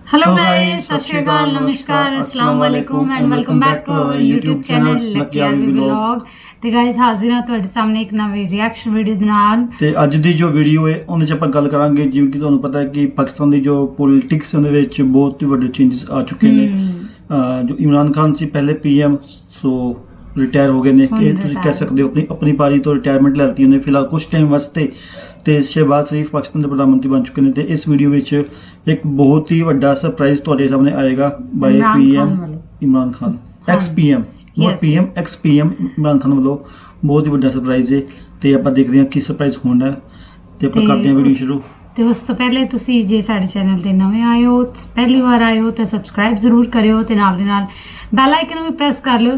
Hello guys, सत श्री अकाल, नमस्कार, अस्सलाम वालेकुम and welcome back to our YouTube channel Lucky Army Vlog. ਤੇ ਗਾਇਸ ਹਾਜ਼ਰ ਹਾਂ ਤੁਹਾਡੇ ਸਾਹਮਣੇ ਇੱਕ ਨਵੀਂ ਰਿਐਕਸ਼ਨ ਵੀਡੀਓ ਦੇ ਨਾਲ। ਤੇ ਅੱਜ ਦੀ ਜੋ ਵੀਡੀਓ ਹੈ ਉਹਦੇ 'ਚ ਆਪਾਂ ਗੱਲ ਕਰਾਂਗੇ, ਜਿਵੇਂ ਕਿ ਤੁਹਾਨੂੰ ਪਤਾ ਹੈ ਕਿ ਪਾਕਿਸਤਾਨ ਦੀ ਜੋ ਪੋਲਿਟਿਕਸ ਉਹਦੇ ਵਿੱਚ ਬਹੁਤ ਹੀ ਵੱਡੇ ਚੇਂਜਸ ਆ ਚੁੱਕੇ ਨੇ। ਜੋ ਇਮਰਾਨ ਖਾਨ ਸੀ ਪਹਿਲੇ PM, ਸੋ ਰਿਟਾਇਰ ਹੋ ਗਏ ਨੇ, ਕਿ ਤੁਸੀਂ ਕਹਿ ਸਕਦੇ ਹੋ ਆਪਣੀ ਪਾਰੀ ਤੋਂ ਰਿਟਾਇਰਮੈਂਟ ਲੈ ਲਈ ਉਹਨੇ ਫਿਲਹਾਲ ਕੁਝ ਟਾਈਮ ਵਾਸਤੇ। ਤੇ ਸ਼ਹਿਬਾਜ਼ ਸ਼ਰੀਫ ਪਾਕਿਸਤਾਨ ਦੇ ਪ੍ਰਧਾਨ ਮੰਤਰੀ ਬਣ ਚੁੱਕੇ ਨੇ। ਤੇ ਇਸ ਵੀਡੀਓ ਵਿੱਚ ਇੱਕ ਬਹੁਤ ਹੀ ਵੱਡਾ ਸਰਪ੍ਰਾਈਜ਼ ਤੁਹਾਡੇ ਸਾਹਮਣੇ ਆਏਗਾ ਬਾਈ PM Imran Khan, ex-PM, note PM, ex-PM Imran Khan ਵੱਲੋਂ ਬਹੁਤ ਹੀ ਵੱਡਾ ਸਰਪ੍ਰਾਈਜ਼ ਹੈ। ਤੇ ਆਪਾਂ ਦੇਖਦੇ ਹਾਂ ਕੀ ਸਰਪ੍ਰਾਈਜ਼ ਹੋਣਾ ਤੇ ਆਪਾਂ ਕਰਦੇ ਹਾਂ ਵੀਡੀਓ ਸ਼ੁਰੂ। ਤੇ ਉਸ ਤੋਂ ਪਹਿਲੇ ਤੁਸੀਂ ਜੇ ਸਾਡੇ ਚੈਨਲ ਤੇ ਨਵੇਂ ਆਏ ਹੋ, ਪਹਿਲੀ ਵਾਰ ਆਏ ਹੋ ਤਾਂ ਸਬਸਕ੍ਰਾਈਬ ਜ਼ਰੂਰ ਕਰਿਓ ਤੇ ਨਾਲ ਦੇ ਨਾਲ ਬੈਲ ਆਈਕਨ ਵੀ ਪ੍ਰੈਸ ਕਰ ਲਿਓ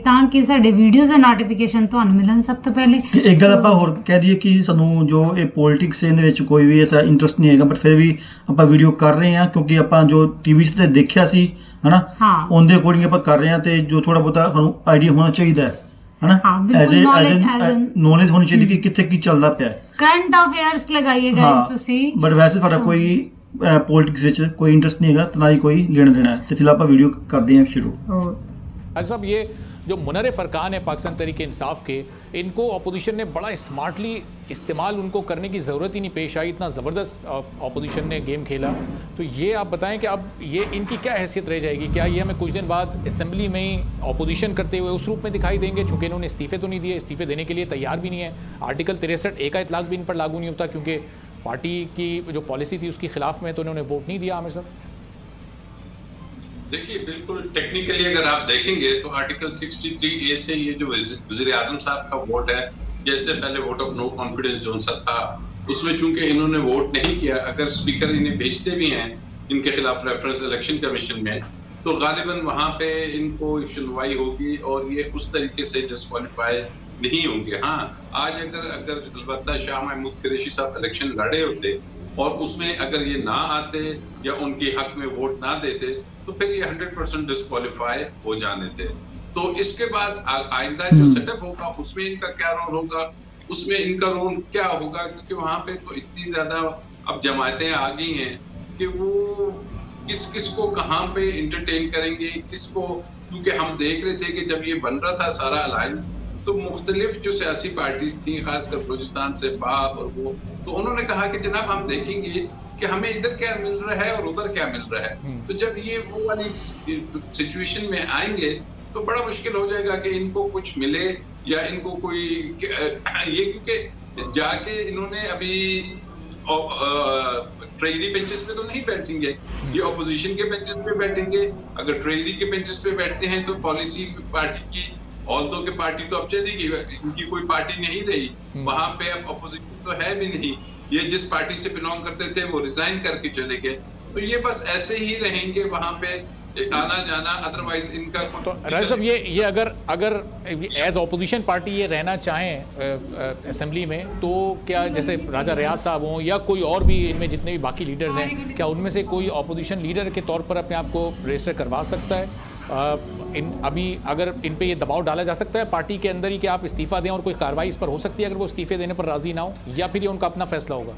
ਤਾਂ ਕਿ ਸਾਡੇ ਵੀਡੀਓਜ਼ ਦਾ ਨੋਟੀਫਿਕੇਸ਼ਨ ਤੁਹਾਨੂੰ ਮਿਲਣ ਸਭ ਤੋਂ ਪਹਿਲੇ। ਇੱਕ ਗੱਲ ਆਪਾਂ ਹੋਰ ਕਹਿ ਦਈਏ ਕਿ ਸਾਨੂੰ ਜੋ ਇਹ ਪੋਲਿਟਿਕਸ ਇਹਦੇ ਵਿੱਚ ਕੋਈ ਵੀ ਐਸਾ ਇੰਟਰਸਟ ਨਹੀਂ ਹੈਗਾ, ਬਟ ਫਿਰ ਵੀ ਆਪਾਂ ਵੀਡੀਓ ਕਰ ਰਹੇ ਹਾਂ ਕਿਉਂਕਿ ਆਪਾਂ ਜੋ ਟੀਵੀ ਤੇ ਦੇਖਿਆ ਸੀ ਹਨਾ, ਉਹਦੇ ਅਕੋਰਡਿੰਗ ਆਪਾਂ ਕਰ ਰਹੇ ਹਾਂ। ਤੇ ਜੋ ਥੋੜਾ ਬਹੁਤਾ ਸਾਨੂੰ ਆਈਡੀਆ ਹੋਣਾ ਚਾਹੀਦਾ ਹੈ ਹਨਾ, ਐਜ਼ ਨੌਲੇਜ ਹੋਣੀ ਚਾਹੀਦੀ ਕਿ ਕਿੱਥੇ ਕੀ ਚੱਲਦਾ ਪਿਆ ਹੈ। ਕਰੰਟ ਅਫੇਅਰਸ ਲਗਾਈਏ ਗਾਇਸ ਤੁਸੀਂ, ਬਟ ਵੈਸੇ ਤੁਹਾਡਾ ਕੋਈ पॉलिटिक्स ਵਿੱਚ कोई इंटरेस्ट नहीं है, ना ही कोई लेना देना है। तो फिलहाल आप वीडियो करते हैं शुरू। साहब, ये जो मुनर फरकान है पाकिस्तान तहरीक इंसाफ के, इनको अपोजिशन ने बड़ा स्मार्टली इस्तेमाल उनको करने की ज़रूरत ही नहीं पेश आई। इतना ज़बरदस्त अपोजिशन ने गेम खेला। तो ये आप बताएं कि अब ये इनकी क्या हैसियत रह जाएगी? क्या ये हमें कुछ दिन बाद असम्बली में ही अपोजिशन करते हुए उस रूप में दिखाई देंगे? चूँकि इन्होंने इस्तीफ़े तो नहीं दिए, इस्तीफ़े देने के लिए तैयार भी नहीं है। आर्टिकल 63A का इतलाक भी इन पर लागू नहीं होता क्योंकि पार्टी की जो पॉलिसी थी उसके खिलाफ में तो उन्होंने वोट नहीं दिया। आमिर साहब देखिए, बिल्कुल टेक्निकली अगर आप देखेंगे तो आर्टिकल 63A से ये जो वज़ीर आज़म साहब का वोट है, जैसे पहले वोट ऑफ नो कॉन्फिडेंस जो सा था, उसमें चूंकि इन्होंने वोट नहीं किया, अगर स्पीकर इन्हें भेजते भी हैं इनके खिलाफ रेफरेंस इलेक्शन कमीशन में, तो गालिबन वहां पे इनको सुनवाई होगी और ये उस तरीके से डिस्क्वालीफाई नहीं होंगे। हाँ, आज अगर अलबत्ता शाह महमूद कुरैशी साहब इलेक्शन लड़े होते और उसमें अगर ये ना आते या उनके हक में वोट ना देते तो फिर ये 100% डिस्क्वालीफाई हो जाने थे। तो इसके बाद आइंदा जो सेटअप होगा उसमें इनका क्या रोल होगा, उसमें इनका रोल क्या होगा, क्योंकि वहां पे तो इतनी ज्यादा अब जमातें आ गई हैं कि वो किस को कहाँ पे इंटरटेन करेंगे, किसको, क्योंकि हम देख रहे थे कि जब ये बन रहा था सारा अलायंस तो मुख्तलिफ जो सियासी पार्टीज थी, खासकर बलूचिस्तान से बाप और वो, तो उन्होंने कहा कि जनाब हम देखेंगे कि हमें इधर क्या मिल रहा है और उधर क्या मिल रहा है। तो जब ये वो वाली सिचुएशन में आएंगे तो बड़ा मुश्किल हो जाएगा कि इनको कुछ मिले या इनको कोई ये, क्योंकि जाके इन्होंने अभी ट्रेजरी बेंचेस पे तो नहीं बैठेंगे, ये ऑपोजिशन के बेंचेस पे बैठेंगे। अगर ट्रेजरी के बेंचेस पे बैठते हैं तो पॉलिसी पार्टी की, ऑल्दो के पार्टी तो अब चली गई, इनकी कोई पार्टी नहीं रही वहां पे, अब अपोजिशन तो है भी नहीं। ये जिस पार्टी से बिलोंग करते थे वो रिजाइन करके चले गए, तो ये बस ऐसे ही रहेंगे वहां पे आना जाना, अदरवाइज इनका तो राज साहब ये अगर एज ऑपोजिशन पार्टी ये रहना चाहें असेंबली में, तो क्या जैसे राजा रियाज साहब हों या कोई और भी इनमें जितने भी बाकी लीडर्स हैं, क्या उनमें से कोई ऑपोजिशन लीडर के तौर पर अपने आप को रजिस्टर करवा सकता है? अभी अगर इन पे ये दबाव डाला जा सकता है पार्टी के अंदर ही कि आप इस्तीफा दें और कोई कार्रवाई इस पर हो सकती है अगर वो इस्तीफे देने पर राजी ना हो, या फिर ये उनका अपना फैसला होगा?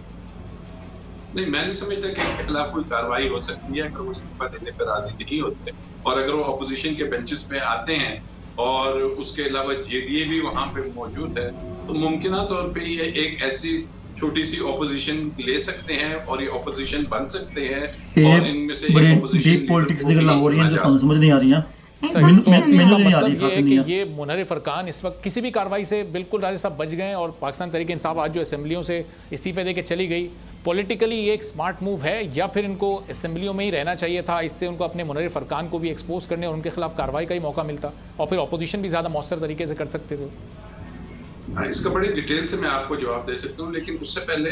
नहीं, मैं नहीं समझता कि इनके खिलाफ कोई कार्रवाई हो सकती है अगर वो इस्तीफा देने पर राजी नहीं होते। और अगर वो अपोजिशन के बेंचेस पे आते हैं और उसके अलावा JDA भी वहां पे मौजूद है, तो मुमकिन तौर पे ये एक ऐसी छोटी सी ऑपोजिशन ले सकते हैं और ये ऑपोजिशन बन सकते हैं और इनमें से एक ऑपोजिशन पॉलिटिक्स की गल्लां हो रही हैं जो समझ नहीं आ रही हैं। मतलब ये है कि ये मुनर फरकान इस वक्त किसी भी कार्रवाई से बिल्कुल राजा साहब बच गए और पाकिस्तान तहरीक इंसाफ आज जो असेंबलियों से इस्तीफे दे के चली गई, पॉलिटिकली ये एक स्मार्ट मूव है या फिर इनको असेंबलियों में ही रहना चाहिए था? इससे उनको अपने मुनर फरकान को भी एक्सपोज करने और उनके खिलाफ कार्रवाई का ही मौका मिलता और फिर अपोजिशन भी ज़्यादा मौसर तरीके से कर सकते थे। इसका बड़ी डिटेल से मैं आपको जवाब दे सकता हूँ, लेकिन उससे पहले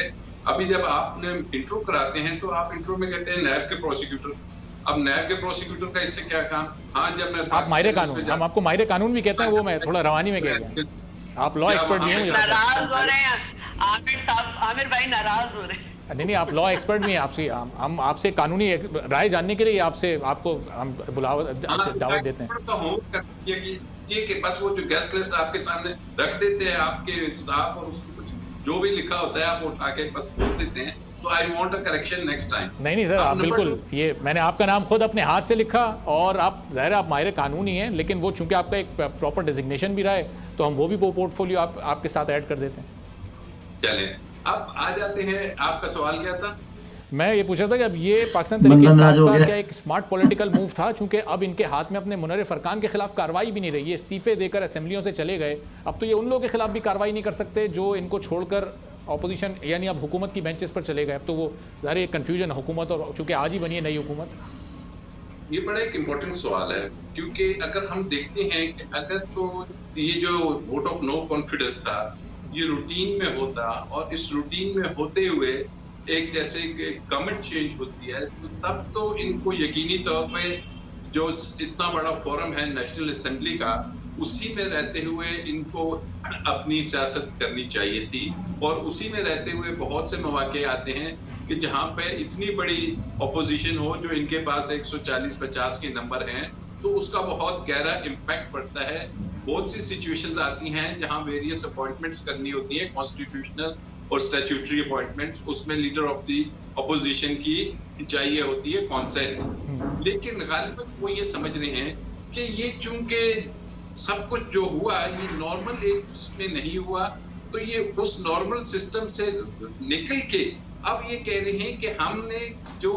अभी जब आपने इंट्रो कराते हैं तो आप इंट्रो में कहते हैं नैब के प्रोसिक्यूटर। अब नैब के प्रोसिक्यूटर का इससे क्या काम? हाँ, जब मैं आप माहिर कानून, हम आपको माहिर कानून भी कहते हैं, वो मैं थोड़ा रवानी में कह रहा हूँ, आप लॉ एक्सपर्ट भी हैं। नाराज हो रहे हैं आमिर साहब, आमिर भाई नाराज हो रहे हैं। नहीं, आप लॉ एक्सपर्ट भी हैं, आपसे हम आपसे कानूनी राय जानने के लिए आपको हम दावत देते हैं कि बस वो जो गेस्ट लिस्ट आपके सामने रख देते हैं आपके स्टाफ और उसको कुछ जो भी लिखा होता है आप उठा के बस बोल देते हैं So I want a correction next time. नहीं नहीं सर, अब आप number बिल्कुल, two- ये मैंने आपका नाम खुद अपने हाथ से लिखा, और आप ज़ाहिर है आप माहिर कानून ही हैं, लेकिन वो चूंकि आपका एक प्रॉपर डेजिग्नेशन भी रहा है, तो हम वो भी वो पोर्टफोलियो आपके साथ ऐड कर देते हैं। चलें, अब आ जाते हैं, आपका सवाल क्या था? मैं ये पूछ रहा था कि अब ये पाकिस्तान तहरीक बंधन इंसाफ राज हो का गया। क्या एक स्मार्ट पॉलिटिकल मूव था, चूंकि अब इनके हाथ में अपने मुनव्वर फरकान के खिलाफ कार्रवाई भी नहीं रही, ये इस्तीफे देकर असेंबलियों से चले गए, अब तो ये उन लोगों के खिलाफ भी कार्रवाई नहीं कर सकते जो इनको छोड़कर ऑपोजिशन यानी अब हुकूमत की बेंचेस पर चले गए। अब तो वो ज़ाहिर कन्फ्यूजन हुकूमत, और चूंकि आज ही बनी है नई हुकूमत। ये बड़ा एक इम्पोर्टेंट सवाल है, क्योंकि अगर हम देखते हैं कि अगर तो ये जो वोट ऑफ नो कॉन्फिडेंस था ये रूटीन में होता, और इस रूटीन में होते हुए एक जैसे गवर्नमेंट चेंज होती है, तो तब तो इनको यकीनी तौर पे जो इतना बड़ा फोरम है नेशनल असेंबली का, उसी में रहते हुए इनको अपनी सियासत करनी चाहिए थी, और उसी में रहते हुए बहुत से मौके आते हैं कि जहां पे इतनी बड़ी अपोजिशन हो, जो इनके पास 140-50 के नंबर हैं, तो उसका बहुत गहरा इम्पैक्ट पड़ता है। बहुत सी सिचुएशंस आती हैं जहां वेरियस अपॉइंटमेंट्स करनी होती हैं, कॉन्स्टिट्यूशनल और स्टैट्यूटरी अपॉइंटमेंट्स, उसमें लीडर ऑफ द अपोजिशन की चाहिए होती है कॉन्सेंट। लेकिन गालिबन वो ये समझ रहे हैं कि ये चूंकि सब कुछ जो हुआ ये नॉर्मल एक उसमें नहीं हुआ, तो ये उस नॉर्मल सिस्टम से निकल के अब ये कह रहे हैं कि हमने जो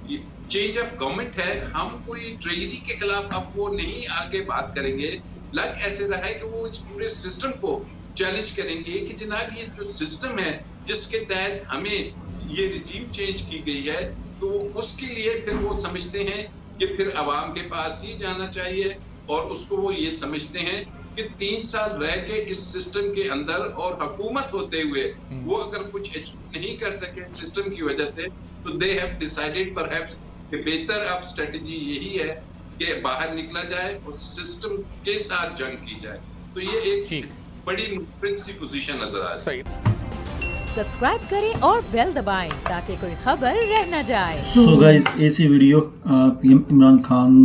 चेंज ऑफ गवर्नमेंट है, हम कोई ट्रेजरी के खिलाफ अब वो नहीं आगे बात करेंगे। लग ऐसे रहा है कि वो इस पूरे सिस्टम को चैलेंज करेंगे कि जनाब ये जो सिस्टम है जिसके तहत हमें ये रिजीम चेंज की गई है, तो उसके लिए फिर वो समझते हैं कि फिर अवाम के पास ही जाना चाहिए, और उसको वो ये समझते हैं कि 3 साल रह के इस सिस्टम के अंदर और हुकूमत होते हुए वो अगर कुछ अचीव नहीं कर सके सिस्टम की वजह से, तो दे हैव डिसाइडेड परहैप्स कि बेहतर अब स्ट्रेटजी यही है कि बाहर निकला जाए और सिस्टम के साथ जंग की जाए। तो ये एक बड़ी सी पोजीशन नजर आ रही है। सब्सक्राइब करें और बेल दबाएं ताकि कोई खबर रह न जाए। ਸੋ ਗਾਇਸ ਇਹ ਸੀ ਵੀਡੀਓ ਪੀਐਮ ਇਮਰਾਨ ਖਾਨ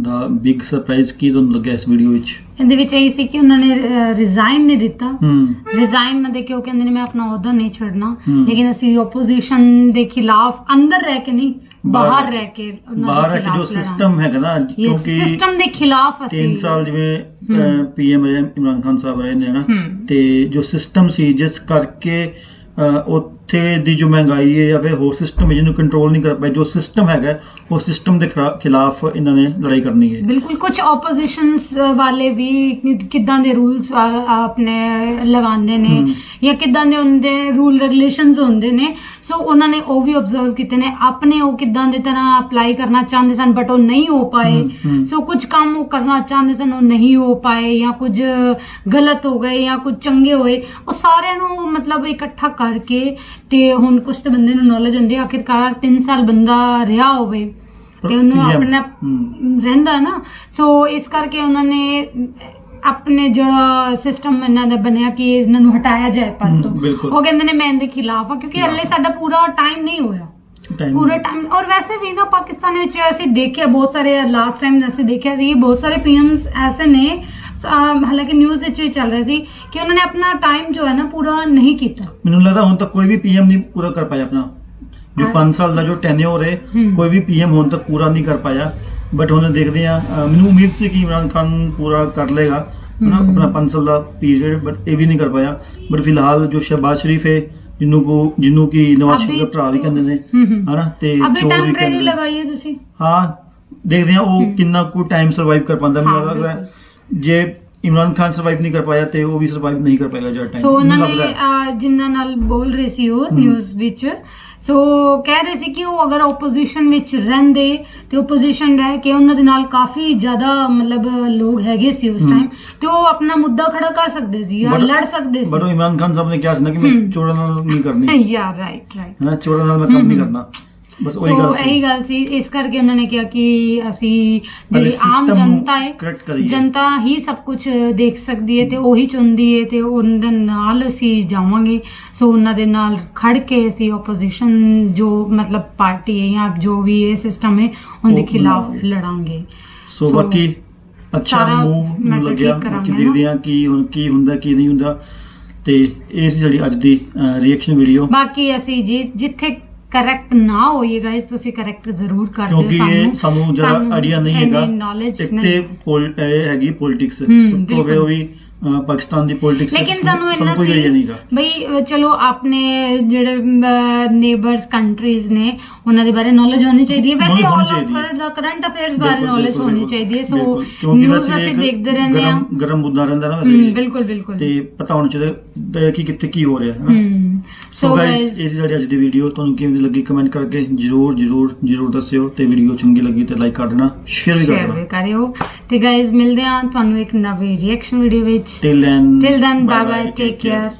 ਦਾ ਬਿਗ ਸਰਪ੍ਰਾਈਜ਼ ਕੀ ਤੁਹਾਨੂੰ ਲੱਗਿਆ ਇਸ ਵੀਡੀਓ ਵਿੱਚ? ਇਹਦੇ ਵਿੱਚ ਇਹ ਸੀ ਕਿ ਉਹਨਾਂ ਨੇ ਰਿਜ਼ਾਈਨ ਨਹੀਂ ਦਿੱਤਾ। ਰਿਜ਼ਾਈਨ ਨਾ ਦੇ ਕੇ ਉਹ ਕਹਿੰਦੇ ਨੇ ਮੈਂ ਆਪਣਾ ਅਹੁਦਾ ਨਹੀਂ ਛੱਡਣਾ, ਲੇਕਿਨ ਅਸੀਂ ਆਪੋਜੀਸ਼ਨ ਦੇ ਖਿਲਾਫ ਅੰਦਰ ਰਹਿ ਕੇ ਨਹੀਂ, ਬਾਹਰ ਰਹਿ ਕੇ ਬਾਹਰ ਹੈ ਜੋ ਸਿਸਟਮ ਹੈਗਾ ਨਾ, ਕਿਉਂਕਿ ਸਿਸਟਮ ਦੇ ਖਿਲਾਫ ਅਸੀਂ 3 ਸਾਲ ਜਿਵੇਂ ਪੀਐਮ ਇਮਰਾਨ ਖਾਨ ਸਾਹਿਬ ਰਹੇ ਨੇ ਨਾ, ਤੇ ਜੋ ਸਿਸਟਮ ਸੀ ਜਿਸ ਕਰਕੇ ਉੱਥੇ ਦੀ ਜੋ ਮਹਿੰਗਾਈ ਹੈ ਜਾਂ ਫਿਰ ਹੋਰ ਸਿਸਟਮ ਜਿਹਨੂੰ ਕੰਟਰੋਲ ਨਹੀਂ ਕਰ ਪਾਏ, ਜੋ ਸਿਸਟਮ ਹੈਗਾ ਉਹ ਸਿਸਟਮ ਦੇ ਖਿਲਾਫ ਇਹਨਾਂ ਨੇ ਲੜਾਈ ਕਰਨੀ ਹੈ। ਬਿਲਕੁਲ ਕੁਝ ਆਪੋਜੀਸ਼ਨਸ ਵਾਲੇ ਵੀ ਕਿੱਦਾਂ ਦੇ ਰੂਲਸ ਆਪਣੇ ਲਗਾਉਂਦੇ ਨੇ ਜਾਂ ਕਿੱਦਾਂ ਦੇ ਹੁੰਦੇ ਰੂਲ ਰੈਗੂਲੇਸ਼ਨਸ ਹੁੰਦੇ ਨੇ, ਸੋ ਉਹਨਾਂ ਨੇ ਉਹ ਵੀ ਆਬਜ਼ਰਵ ਕੀਤੇ ਨੇ, ਆਪਣੇ ਉਹ ਕਿੱਦਾਂ ਦੇ ਤਰ੍ਹਾਂ ਅਪਲਾਈ ਕਰਨਾ ਚਾਹੁੰਦੇ ਸਨ ਬਟ ਉਹ ਨਹੀਂ ਹੋ ਪਾਏ। ਸੋ ਕੁਝ ਕੰਮ ਉਹ ਕਰਨਾ ਚਾਹੁੰਦੇ ਸਨ ਉਹ ਨਹੀਂ ਹੋ ਪਾਏ, ਜਾਂ ਕੁਝ ਗਲਤ ਹੋ ਗਏ ਜਾਂ ਕੁਝ ਚੰਗੇ ਹੋਏ, ਉਹ ਸਾਰਿਆਂ ਨੂੰ ਮਤਲਬ ਇਕੱਠਾ ਕਰਕੇ, ਤੇ ਹੁਣ ਕੁਝ ਤੇ ਬੰਦੇ ਨੂੰ ਨੌਲੇਜ ਹੁੰਦੀ ਹੈ ਆਖਿਰਕਾਰ 3 ਸਾਲ ਬੰਦਾ ਰਿਹਾ ਹੋਵੇ ਤੇ ਉਹਨੂੰ ਆਪਣਾ ਰਹਿੰਦਾ ਨਾ, ਸੋ ਇਸ ਕਰਕੇ ਉਹਨਾਂ ਨੇ ਆਪਣੇ ਜਿਹੜਾ ਸਿਸਟਮ ਇਹਨਾਂ ਦਾ ਬਣਿਆ ਕਿ ਇਹਨਾਂ ਨੂੰ ਹਟਾਇਆ ਜਾਏ ਪਦ ਤੋਂ। ਉਹ ਕਹਿੰਦੇ ਨੇ ਮੈਂ ਇਹਦੇ ਖਿਲਾਫ ਆ, ਕਿਉਂਕਿ ਹਲੇ ਸਾਡਾ ਪੂਰਾ ਟਾਈਮ ਨਹੀਂ ਹੋਇਆ, ਪੂਰਾ ਟਾਈਮ। ਔਰ ਵੈਸੇ ਵੀ ਨਾ ਪਾਕਿਸਤਾਨ ਵਿੱਚ ਅਸੀਂ ਦੇਖਿਆ ਬਹੁਤ ਸਾਰੇ, ਲਾਸਟ ਟਾਈਮ ਅਸੀਂ ਦੇਖਿਆ ਸੀ ਬਹੁਤ ਸਾਰੇ ਪੀਐਮਸ ਐਸੇ ਨੇ, ਹਾਲਾਂਕਿ ਨਿਊਜ਼ ਵਿੱਚ ਵੀ ਚੱਲ ਰਿਹਾ ਸੀ ਕਿ ਉਹਨਾਂ ਨੇ ਆਪਣਾ ਟਾਈਮ ਜੋ ਹੈ ਨਾ ਪੂਰਾ ਨਹੀਂ ਕੀਤਾ। ਮੈਨੂੰ ਲੱਗਦਾ ਹੁਣ ਤੱਕ ਕੋਈ ਵੀ ਪੀਐਮ ਨਹੀਂ ਪੂਰਾ ਕਰ ਪਾਇਆ ਆਪਣਾ ਜੋ 5 ਸਾਲ ਦਾ ਜੋ ਟੈਨਿਓਰ ਹੈ, ਕੋਈ ਵੀ ਪੀਐਮ ਹੁਣ ਤੱਕ ਪੂਰਾ ਨਹੀਂ ਕਰ ਪਾਇਆ। ਬਟ ਹੁਣ ਦੇਖਦੇ ਆ, ਮੈਨੂੰ ਉਮੀਦ ਸੀ ਕਿ ਇਮਰਾਨ ਖਾਨ ਪੂਰਾ ਕਰ ਲੇਗਾ ਆਪਣਾ 5 ਸਾਲ ਦਾ ਪੀਰੀਅਡ, ਬਟ ਇਹ ਵੀ ਨਹੀਂ ਕਰ ਪਾਇਆ। ਬਟ ਫਿਲਹਾਲ ਜੋ ਸ਼ਹਿਬਾਜ਼ ਸ਼ਰੀਫ ਹੈ, ਜਿਹਨੂੰ ਕਿ ਨਵਾਜ਼ ਸ਼ਰੀਫ ਦਾ ਭਰਾ ਵੀ ਕਹਿੰਦੇ ਨੇ, ਹਨਾ, ਤੇ ਚੋਰ ਵੀ ਕਹਿੰਦੇ ਲਗਾਈਏ ਤੁਸੀਂ। ਹਾਂ, ਦੇਖਦੇ ਆ ਉਹ ਕਿੰਨਾ ਕੁ ਟਾਈਮ ਸਰਵਾਈਵ ਕਰ ਪਾਉਂਦਾ। ਮੈਨੂੰ ਲੱਗਦਾ ਜੇ ਇਮਰਾਨ ਖਾਨ ਸਰਵਾਈਵ ਨਹੀਂ ਕਰ ਪਾਇਆ ਤੇ ਉਹ ਵੀ ਸਰਵਾਈਵ ਨਹੀਂ ਕਰ ਪਾਏਗਾ ਜਿਹੜਾ ਟਾਈਮ। ਸੋ ਉਹਨਾਂ ਨੇ ਜਿਨ੍ਹਾਂ ਨਾਲ ਬੋਲ ਰਹੇ ਸੀ ਉਹ ਨਿਊਜ਼ ਵਿੱਚ, ਸੋ ਕਹਿ ਰਹੇ ਸੀ ਕਿ ਉਹ ਅਗਰ ਆਪੋਜੀਸ਼ਨ ਵਿੱਚ ਰਹਿੰਦੇ ਤੇ ਆਪੋਜੀਸ਼ਨ ਰਹਿ ਕੇ ਉਹਨਾਂ ਦੇ ਨਾਲ ਕਾਫੀ ਜ਼ਿਆਦਾ ਮਤਲਬ ਲੋਕ ਹੈਗੇ ਸੀ ਉਸ ਟਾਈਮ, ਤੇ ਉਹ ਆਪਣਾ ਮੁੱਦਾ ਖੜਾ ਕਰ ਸਕਦੇ ਸੀ ਜਾਂ ਲੜ ਸਕਦੇ ਸੀ। ਬਟ ਇਮਰਾਨ ਖਾਨ ਸਾਹਿਬ ਨੇ ਕਿਹਾ ਸੀ ਨਾ ਕਿ ਮੈਂ ਚੋਰਾਂ ਨਾਲ ਨਹੀਂ ਕਰਨੀ, ਯਾਰ ਰਾਈਟ ਨਾ ਚੋਰਾਂ ਨਾਲ ਮੈਂ ਕੰਮ ਨਹੀਂ ਕਰਨਾ, ਬਸ ਉਹੀ ਗੱਲ ਸੀ। ਇਹੀ ਗੱਲ ਸੀ, ਇਸ ਕਰਕੇ ਉਹਨਾਂ ਨੇ ਕਿਹਾ ਕਿ ਅਸੀਂ ਜਿਹੜੀ ਆਮ ਜਨਤਾ ਹੈ, ਜਨਤਾ ਹੀ ਸਭ ਕੁਝ ਦੇਖ ਸਕਦੀ ਹੈ ਤੇ ਉਹੀ ਚੁਣਦੀ ਹੈ ਤੇ ਉਹਨਾਂ ਦੇ ਨਾਲ ਅਸੀਂ ਜਾਵਾਂਗੇ। ਸੋ ਉਹਨਾਂ ਦੇ ਨਾਲ ਖੜ ਕੇ ਅਸੀਂ ਆਪੋਜੀਸ਼ਨ ਜੋ ਮਤਲਬ ਪਾਰਟੀ ਹੈ ਜਾਂ ਜੋ ਵੀ ਇਹ ਸਿਸਟਮ ਹੈ ਉਹਦੇ ਖਿਲਾਫ ਲੜਾਂਗੇ। ਸੋ ਬਾਕੀ ਅੱਛਾ ਮੂਵ ਮੈਨੂੰ ਲੱਗਿਆ, ਬਾਕੀ ਦੇਖਦੇ ਹਾਂ ਕੀ ਹੁਣ ਕੀ ਹੁੰਦਾ ਕੀ ਨਹੀਂ ਹੁੰਦਾ। ਤੇ ਇਹ ਸੀ ਜਿਹੜੀ ਅੱਜ ਦੀ ਰਿਐਕਸ਼ਨ ਵੀਡੀਓ। ਬਾਕੀ ਅਸੀਂ ਜਿੱਥੇ ਕਰੈਕਟ ਨਾ ਹੋਈਏ ਗਾਇਸ, ਤੁਸੀਂ ਕਰੈਕਟ ਜ਼ਰੂਰ ਕਰ ਦਿਓ ਕਿਉਂਕਿ ਇਹ ਸਾਨੂੰ ਜ਼ਿਆਦਾ ਆਈਡੀਆ ਨਹੀਂ ਹੈਗਾ। ਨੌਲੇਜ ਇੱਕ ਤੇ ਇਹ ਹੈਗੀ ਪੋਲਿਟਿਕਸ, ਬਿਲਕੁਲ। ਉਹ ਵੀ ਪਾਕਿਸਤਾਨ ਦੀ ਪੋਲਿਟਿਕਸ, ਲੇਕਿਨ ਸਾਨੂੰ ਇੰਨਾ ਕੋਈ ਆਈਡੀਆ ਨਹੀਂਗਾ ਬਈ ਚਲੋ ਆਪਣੇ ਜਿਹੜੇ ਨੇਬਰਸ ਕੰਟਰੀਜ਼ ਨੇ ਉਹਨਾਂ ਦੇ ਬਾਰੇ ਨੌਲੇਜ ਹੋਣੀ ਚਾਹੀਦੀ ਹੈ, ਵੈਸੇ ਆਲ ਓਵਰ ਦਾ ਕਰੰਟ ਅਫੇਅਰਸ ਬਾਰੇ ਨੌਲੇਜ ਹੋਣੀ ਚਾਹੀਦੀ ਹੈ। ਸੋ ਨਿਊਜ਼ ਅਸੀਂ ਦੇਖਦੇ ਰਹਿੰਦੇ ਹਾਂ, ਗਰਮ ਮੁੱਦਾ ਰਹਿੰਦਾ ਨਾ ਵੈਸੇ, ਬਿਲਕੁਲ ਬਿਲਕੁਲ, ਤੇ ਪਤਾ ਹੋਣਾ ਚਾਹੀਦਾ ਕਿ ਕਿੱਥੇ ਕੀ ਹੋ ਰਿਹਾ ਹੈ। ਸੋ ਗਾਇਸ, ਇਹ ਜਿਹੜੀ ਅੱਜ ਦੀ ਵੀਡੀਓ ਤੁਹਾਨੂੰ ਕਿਵੇਂ ਦੀ ਲੱਗੀ ਕਮੈਂਟ ਕਰਕੇ ਜਰੂਰ ਦੱਸਿਓ, ਤੇ ਵੀਡੀਓ ਚੰਗੀ ਲੱਗੀ ਤੇ ਲਾਈਕ ਕਰ ਦੇਣਾ, ਸ਼ੇਅਰ ਵੀ ਕਰਿਓ। ਤੇ ਗਾਇਸ ਮਿਲਦੇ ਹਾਂ ਤੁਹਾਨੂੰ ਇੱਕ ਨਵੀਂ ਰਿਐਕਸ਼ਨ ਵੀਡੀਓ ਵਿੱਚ। Till then, bye bye, take care,